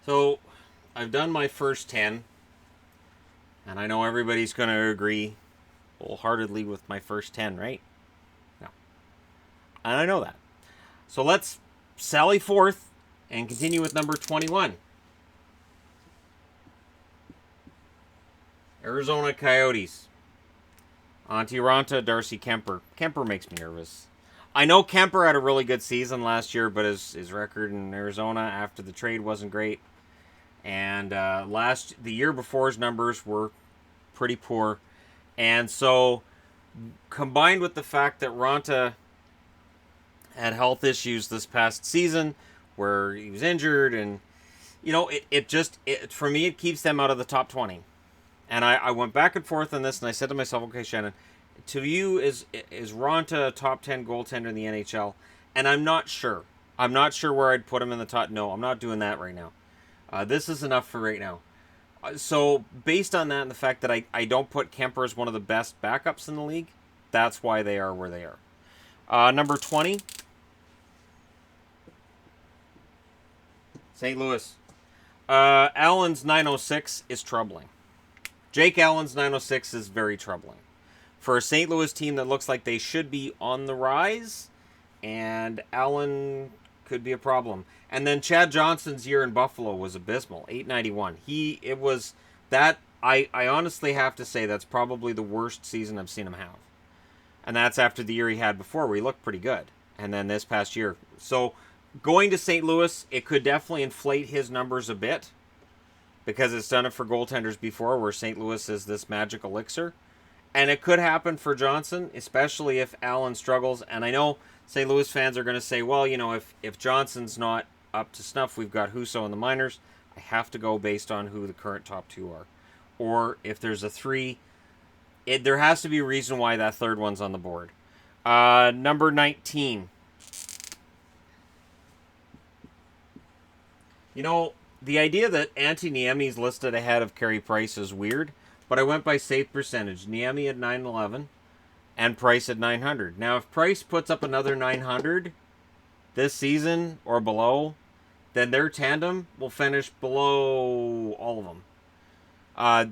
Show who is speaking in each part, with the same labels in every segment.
Speaker 1: So, I've done my first 10, and I know everybody's going to agree wholeheartedly with my first 10, right? No. And I know that. So, let's sally forth and continue with number 21. Arizona Coyotes. Antti Ranta, Darcy Kemper. Kemper makes me nervous. I know Kemper had a really good season last year, but his record in Arizona after the trade wasn't great. And the year before's numbers were pretty poor. And so, combined with the fact that Ranta had health issues this past season, where he was injured, and for me, it keeps them out of the top 20. And I went back and forth on this, and I said to myself, okay, Shannon, to you, is Ranta a top 10 goaltender in the NHL? And I'm not sure. I'm not sure where I'd put him in the top. No, I'm not doing that right now. This is enough for right now. So, based on that and the fact that I don't put Kemper as one of the best backups in the league, that's why they are where they are. Number 20, St. Louis. Allen's 906 is troubling. Jake Allen's 906 is very troubling. For a St. Louis team that looks like they should be on the rise, and Allen could be a problem. And then Chad Johnson's year in Buffalo was abysmal, 891. I honestly have to say that's probably the worst season I've seen him have. And that's after the year he had before where he looked pretty good. And then this past year. So going to St. Louis, it could definitely inflate his numbers a bit, because it's done it for goaltenders before where St. Louis is this magic elixir. And it could happen for Johnson, especially if Allen struggles. And I know St. Louis fans are going to say, well, if Johnson's not up to snuff, we've got Husso in the minors. I have to go based on who the current top two are. Or if there's a three, there has to be a reason why that third one's on the board. Number 19. The idea that Niemi's listed ahead of Carey Price is weird, but I went by save percentage. Niemi at 911 and Price at 900. Now, if Price puts up another 900 this season or below, then their tandem will finish below all of them.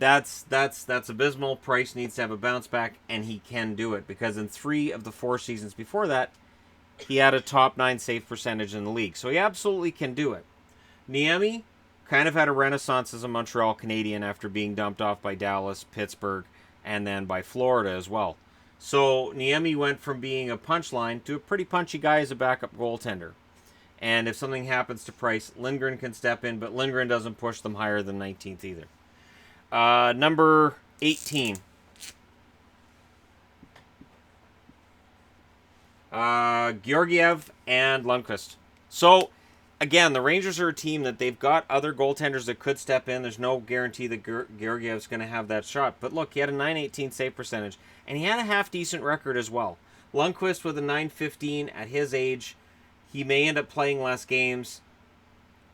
Speaker 1: That's abysmal. Price needs to have a bounce back, and he can do it, because in 3 of the 4 seasons before that, he had a top 9 save percentage in the league. So he absolutely can do it. Niemi kind of had a renaissance as a Montreal Canadian after being dumped off by Dallas, Pittsburgh, and then by Florida as well. So Niemi went from being a punchline to a pretty punchy guy as a backup goaltender. And if something happens to Price, Lindgren can step in, but Lindgren doesn't push them higher than 19th either. Number 18. Georgiev and Lundqvist. So, again, the Rangers are a team that they've got other goaltenders that could step in. There's no guarantee that Georgiev's going to have that shot. But look, he had a 918 save percentage, and he had a half-decent record as well. Lundqvist with a 915 at his age. He may end up playing less games.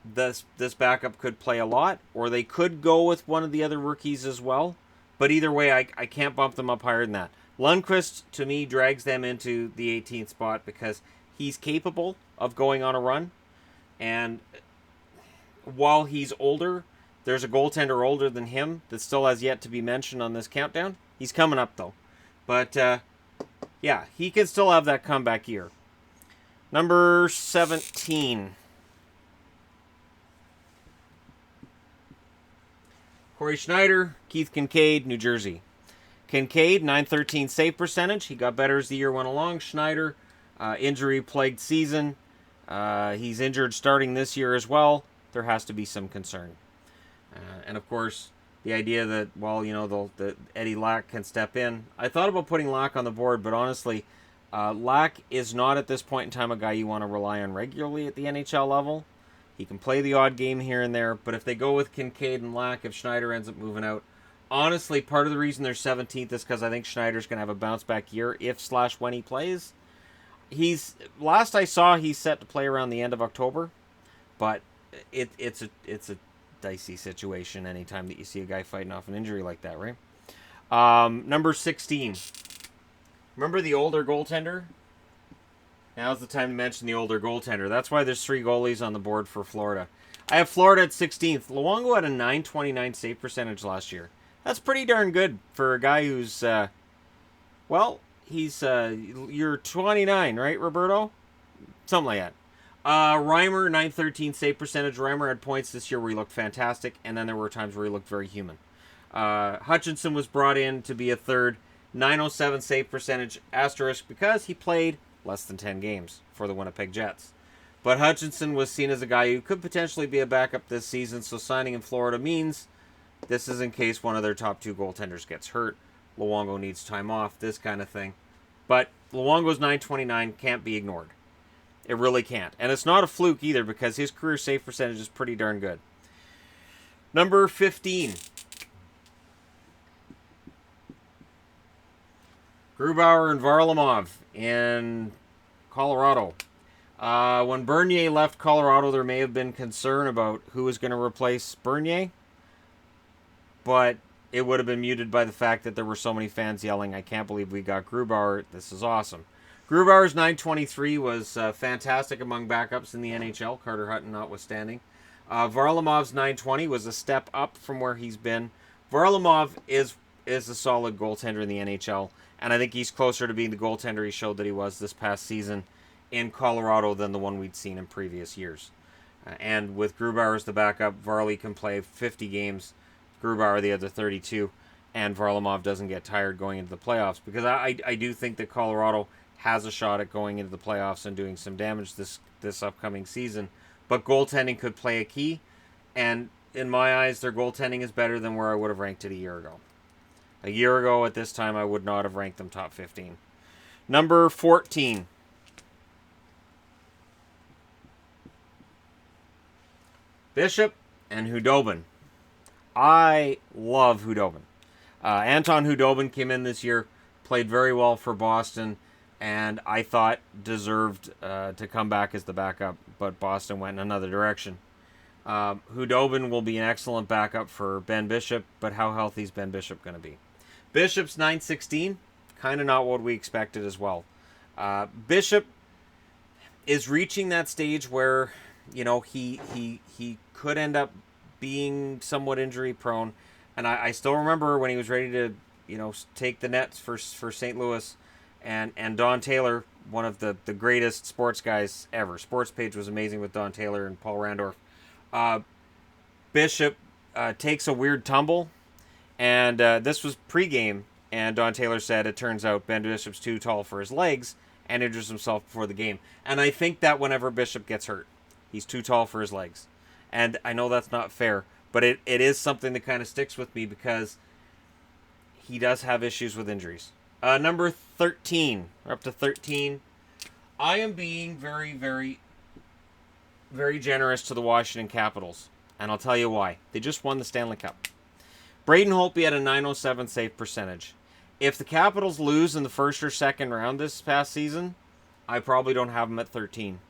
Speaker 1: This backup could play a lot, or they could go with one of the other rookies as well. But either way, I can't bump them up higher than that. Lundqvist, to me, drags them into the 18th spot because he's capable of going on a run. And while he's older, there's a goaltender older than him that still has yet to be mentioned on this countdown. He's coming up, though. But, yeah, he can still have that comeback year. Number 17. Cory Schneider, Keith Kincaid, New Jersey. Kincaid, 913 save percentage. He got better as the year went along. Schneider, injury-plagued season. He's injured starting this year as well. There has to be some concern. And, of course, the idea that, that Eddie Lack can step in. I thought about putting Lack on the board, but honestly, Lack is not at this point in time a guy you want to rely on regularly at the NHL level. He can play the odd game here and there, but if they go with Kincaid and Lack, if Schneider ends up moving out, honestly, part of the reason they're 17th is because I think Schneider's going to have a bounce-back year if/when he plays. Last I saw, he's set to play around the end of October, but it's a dicey situation anytime that you see a guy fighting off an injury like that, right? Number 16. Remember the older goaltender? Now's the time to mention the older goaltender. That's why there's 3 goalies on the board for Florida. I have Florida at 16th. Luongo had a .929 save percentage last year. That's pretty darn good for a guy who's, you're 29, right, Roberto? Something like that. Reimer, .913 save percentage. Reimer had points this year where he looked fantastic, and then there were times where he looked very human. Hutchinson was brought in to be a third. .907 save percentage, asterisk, because he played less than 10 games for the Winnipeg Jets. But Hutchinson was seen as a guy who could potentially be a backup this season, so signing in Florida means this is in case one of their top 2 goaltenders gets hurt. Luongo needs time off, this kind of thing. But Luongo's .929 can't be ignored. It really can't. And it's not a fluke either, because his career save percentage is pretty darn good. Number 15. Grubauer and Varlamov in Colorado. When Bernier left Colorado, there may have been concern about who was going to replace Bernier, but it would have been muted by the fact that there were so many fans yelling, "I can't believe we got Grubauer. This is awesome." Grubauer's .923 was fantastic among backups in the NHL, Carter Hutton notwithstanding. Varlamov's .920 was a step up from where he's been. Varlamov is a solid goaltender in the NHL, and I think he's closer to being the goaltender he showed that he was this past season in Colorado than the one we'd seen in previous years. And with Grubauer as the backup, Varley can play 50 games, Grubauer the other 32, and Varlamov doesn't get tired going into the playoffs, because I do think that Colorado has a shot at going into the playoffs and doing some damage this upcoming season. But goaltending could play a key, and in my eyes, their goaltending is better than where I would have ranked it a year ago. A year ago at this time, I would not have ranked them top 15. Number 14. Bishop and Hudobin. I love Hudobin. Anton Hudobin came in this year, played very well for Boston, and I thought deserved to come back as the backup, but Boston went in another direction. Hudobin will be an excellent backup for Ben Bishop, but how healthy is Ben Bishop going to be? Bishop's .916, kind of not what we expected as well. Bishop is reaching that stage where, you know, he could end up being somewhat injury prone, and I still remember when he was ready to, you know, take the nets for St. Louis, and Don Taylor, one of the greatest sports guys ever. Sports Page was amazing with Don Taylor and Paul Randorf. Bishop takes a weird tumble, and this was pregame, and Don Taylor said it turns out Ben Bishop's too tall for his legs and injures himself before the game. And I think that whenever Bishop gets hurt, he's too tall for his legs. And I know that's not fair, but it is something that kind of sticks with me because he does have issues with injuries. Number 13. We're up to 13. I am being very, very, very generous to the Washington Capitals, and I'll tell you why. They just won the Stanley Cup. Braden Holtby had a .907 save percentage. If the Capitals lose in the first or second round this past season, I probably don't have them at 13.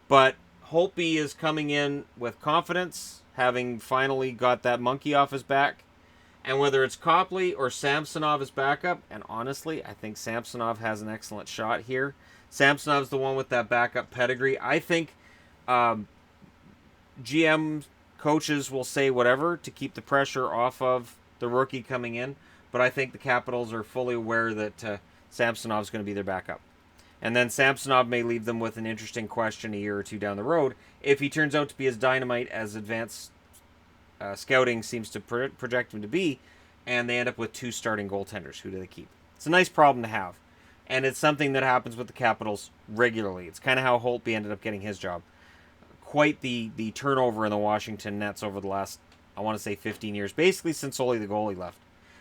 Speaker 1: But Holtby is coming in with confidence, having finally got that monkey off his back. And whether it's Copley or Samsonov as backup, and honestly, I think Samsonov has an excellent shot here. Samsonov's the one with that backup pedigree. I think GM coaches will say whatever to keep the pressure off of the rookie coming in, but I think the Capitals are fully aware that Samsonov's going to be their backup. And then Samsonov may leave them with an interesting question a year or two down the road if he turns out to be as dynamite as advanced scouting seems to project him to be, and they end up with 2 starting goaltenders. Who do they keep? It's a nice problem to have, and it's something that happens with the Capitals regularly. It's kind of how Holtby ended up getting his job. Quite the turnover in the Washington Nets over the last, I want to say, 15 years, basically since Ole the goalie left.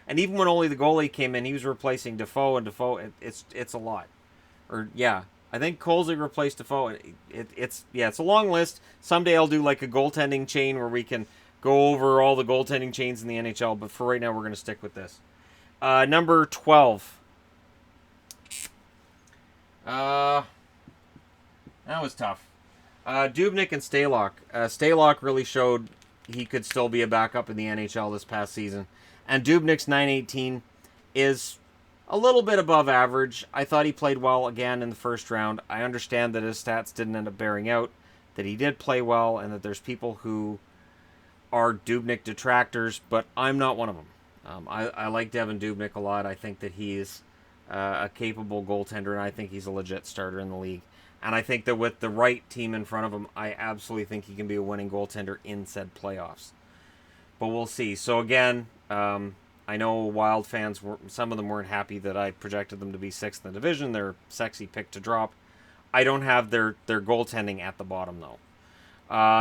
Speaker 1: And even when Ole the goalie came in, he was replacing Defoe, and Defoe, it's a lot. Or, yeah, I think Colsey replaced Defoe. It's a long list. Someday I'll do like a goaltending chain where we can go over all the goaltending chains in the NHL, but for right now we're going to stick with this. Number 12. That was tough. Dubnyk and Stalock. Stalock really showed he could still be a backup in the NHL this past season. And Dubnyk's .918 is a little bit above average. I thought he played well again in the first round. I understand that his stats didn't end up bearing out, that he did play well, and that there's people who are Dubnyk detractors, but I'm not one of them. I like Devin Dubnyk a lot. I think that he's a capable goaltender, and I think he's a legit starter in the league. And I think that with the right team in front of him, I absolutely think he can be a winning goaltender in said playoffs. But we'll see. So again, I know Wild fans, some of them weren't happy that I projected them to be 6th in the division. They're a sexy pick to drop. I don't have their goaltending at the bottom, though.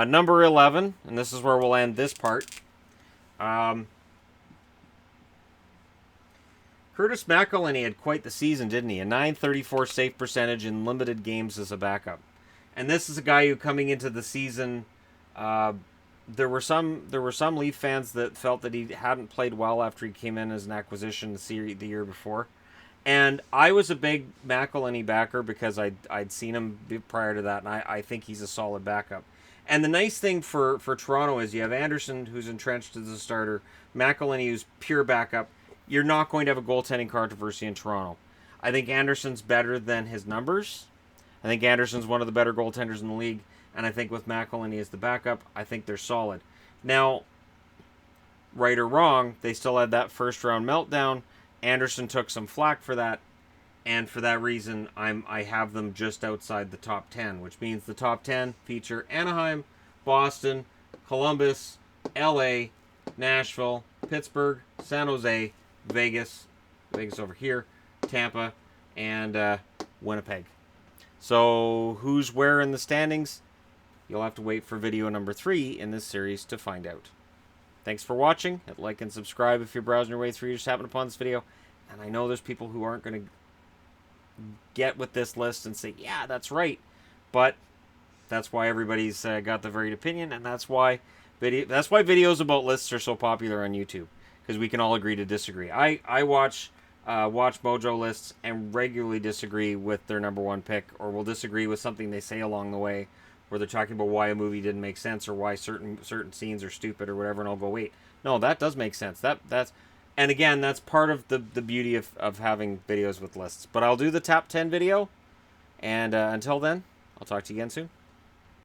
Speaker 1: Number 11, and this is where we'll end this part. Curtis McElhinney had quite the season, didn't he? A .934 save percentage in limited games as a backup. And this is a guy who, coming into the season, there were some Leaf fans that felt that he hadn't played well after he came in as an acquisition the year before. And I was a big McElhinney backer because I'd seen him prior to that, and I think he's a solid backup. And the nice thing for Toronto is you have Anderson, who's entrenched as a starter, McElhinney, who's pure backup. You're not going to have a goaltending controversy in Toronto. I think Anderson's better than his numbers. I think Anderson's one of the better goaltenders in the league. And I think with McElhinney as the backup, I think they're solid. Now, right or wrong, they still had that first-round meltdown. Anderson took some flack for that. And for that reason, I have them just outside the top 10, which means the top 10 feature Anaheim, Boston, Columbus, LA, Nashville, Pittsburgh, San Jose, Vegas over here, Tampa, and Winnipeg. So who's where in the standings? You'll have to wait for video number 3 in this series to find out. Thanks for watching. Hit like and subscribe if you're browsing your way through. You just happened upon this video. And I know there's people who aren't going to get with this list and say, yeah, that's right. But that's why everybody's got the varied opinion, and that's why videos about lists are so popular on YouTube, because we can all agree to disagree. I watch Mojo lists and regularly disagree with their number 1 pick, or will disagree with something they say along the way, where they're talking about why a movie didn't make sense or why certain scenes are stupid or whatever, and I'll go, wait, no, that does make sense. That's and again, that's part of the beauty of having videos with lists. But I'll do the top 10 video, and until then, I'll talk to you again soon.